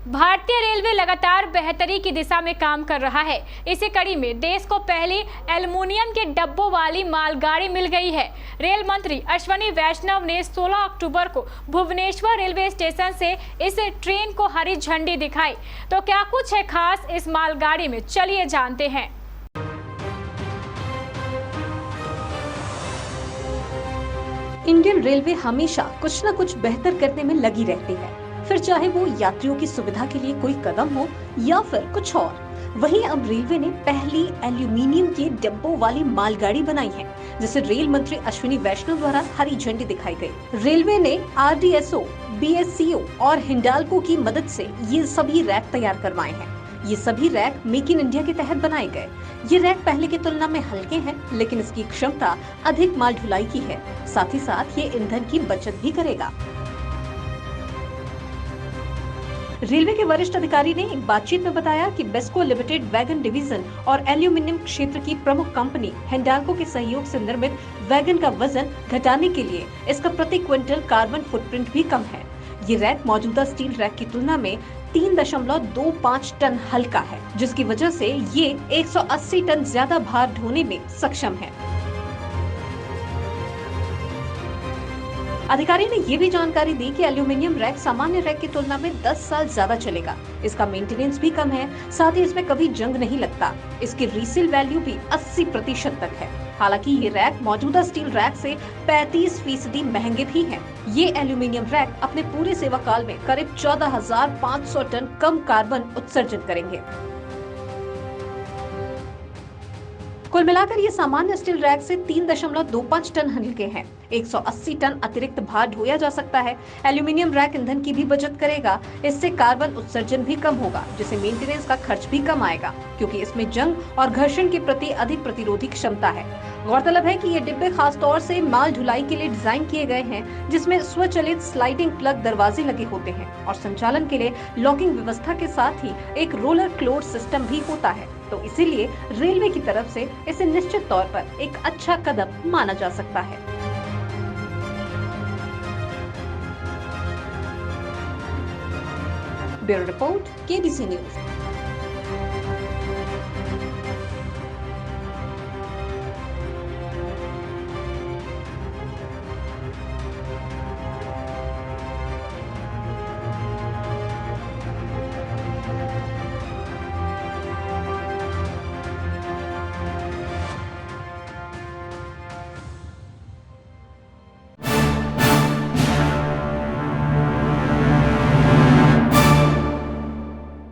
भारतीय रेलवे लगातार बेहतरी की दिशा में काम कर रहा है। इसी कड़ी में देश को पहली एल्युमिनियम के डब्बों वाली मालगाड़ी मिल गई है। रेल मंत्री अश्विनी वैष्णव ने 16 अक्टूबर को भुवनेश्वर रेलवे स्टेशन से इस ट्रेन को हरी झंडी दिखाई। तो क्या कुछ है खास इस मालगाड़ी में, चलिए जानते हैं। इंडियन रेलवे हमेशा कुछ न कुछ बेहतर करने में लगी रहती है, फिर चाहे वो यात्रियों की सुविधा के लिए कोई कदम हो या फिर कुछ और। वहीं अब रेलवे ने पहली एल्यूमीनियम के डिब्बों वाली मालगाड़ी बनाई है, जिसे रेल मंत्री अश्विनी वैष्णव द्वारा हरी झंडी दिखाई गई। रेलवे ने RDSO, BSCO और हिंडाल्को की मदद से ये सभी रैक तैयार करवाए हैं। ये सभी रैक मेक इन इंडिया के तहत बनाए गए। ये रैक पहले की तुलना में हल्के हैं, लेकिन इसकी क्षमता अधिक माल ढुलाई की है। साथ ही साथ ये ईंधन की बचत भी करेगा। रेलवे के वरिष्ठ अधिकारी ने एक बातचीत में बताया कि बेस्को लिमिटेड वैगन डिवीजन और एल्यूमिनियम क्षेत्र की प्रमुख कंपनी हिंडाल्को के सहयोग से निर्मित वैगन का वजन घटाने के लिए इसका प्रति क्विंटल कार्बन फुटप्रिंट भी कम है। ये रैक मौजूदा स्टील रैक की तुलना में 3.25 टन हल्का है, जिसकी वजह से ये 180 टन ज्यादा भार ढोने में सक्षम है। अधिकारी ने ये भी जानकारी दी कि एल्यूमिनियम रैक सामान्य रैक की तुलना में 10 साल ज्यादा चलेगा। इसका मेंटेनेंस भी कम है, साथ ही इसमें कभी जंग नहीं लगता। इसकी रीसेल वैल्यू भी 80% तक है। हालांकि ये रैक मौजूदा स्टील रैक से 35% महंगे भी हैं। ये एल्यूमिनियम रैक अपने पूरे सेवा काल में करीब 14,500 टन कम कार्बन उत्सर्जन करेंगे। कुल मिलाकर ये सामान्य स्टील रैक से 3.25 टन हल्के हैं। 180 टन अतिरिक्त भार ढोया जा सकता है। एल्यूमिनियम रैक ईंधन की भी बचत करेगा। इससे कार्बन उत्सर्जन भी कम होगा, जिससे मेंटेनेंस का खर्च भी कम आएगा, क्योंकि इसमें जंग और घर्षण के प्रति अधिक प्रतिरोधी क्षमता है। गौरतलब है कि ये डिब्बे खास तौर से माल ढुलाई के लिए डिजाइन किए गए हैं, जिसमें स्वचालित स्लाइडिंग प्लग दरवाजे लगे होते हैं और संचालन के लिए लॉकिंग व्यवस्था के साथ ही एक रोलर क्लोज सिस्टम भी होता है। तो इसीलिए रेलवे की तरफ से इसे निश्चित तौर पर एक अच्छा कदम माना जा सकता है। Bureau report, KBC news.